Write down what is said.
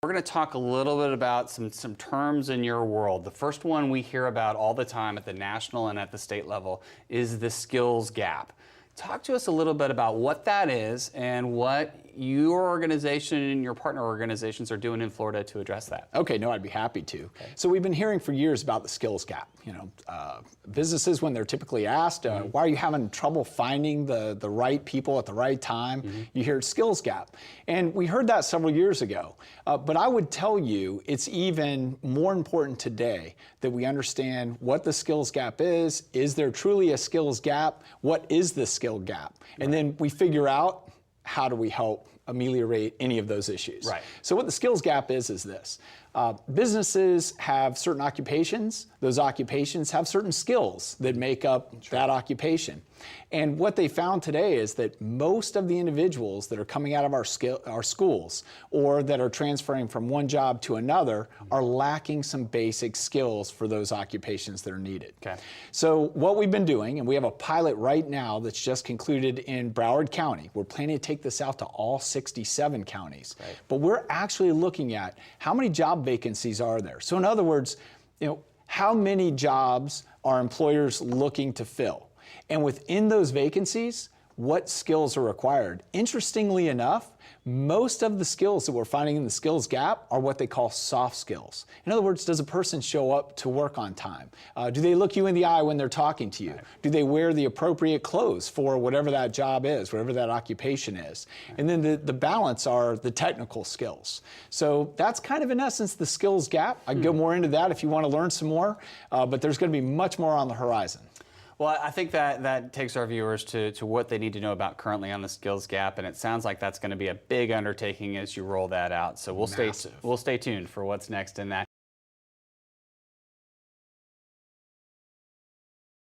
We're going to talk a little bit about some terms in your world. The first one we hear about all the time at the national and at the state level is the skills gap. Talk to us a little bit about what that is and what your organization and your partner organizations are doing in Florida to address that. Okay, no, I'd be happy to. Okay. So we've been hearing for years about the skills gap. You know, businesses, when they're typically asked, why are you having trouble finding the right people at the right time? You hear skills gap. And we heard that several years ago. But I would tell you it's even more important today that we understand what the skills gap is. Is there truly a skills gap? What is the skill gap? And then we figure out how do we help ameliorate any of those issues. Right. So what the skills gap is this. Businesses have certain occupations. Those occupations have certain skills that make up that occupation. And what they found today is that most of the individuals that are coming out of our schools or that are transferring from one job to another are lacking some basic skills for those occupations that are needed. Okay. So what we've been doing, and we have a pilot right now that's just concluded in Broward County. We're planning to take this out to all 67 counties. Right. But we're actually looking at how many job vacancies are there. So in other words, how many jobs are employers looking to fill? And within those vacancies, what skills are required? Interestingly enough, most of the skills that we're finding in the skills gap are what they call soft skills. In other words, does a person show up to work on time? Do they look you in the eye when they're talking to you? Right. Do they wear the appropriate clothes for whatever that job is, whatever that occupation is? Right. And then the balance are the technical skills. So that's kind of in essence the skills gap. I can go more into that if you want to learn some more, but there's going to be much more on the horizon. Well, I think that takes our viewers to what they need to know about currently on the skills gap, and it sounds like that's going to be a big undertaking as you roll that out. So we'll stay tuned for what's next in that.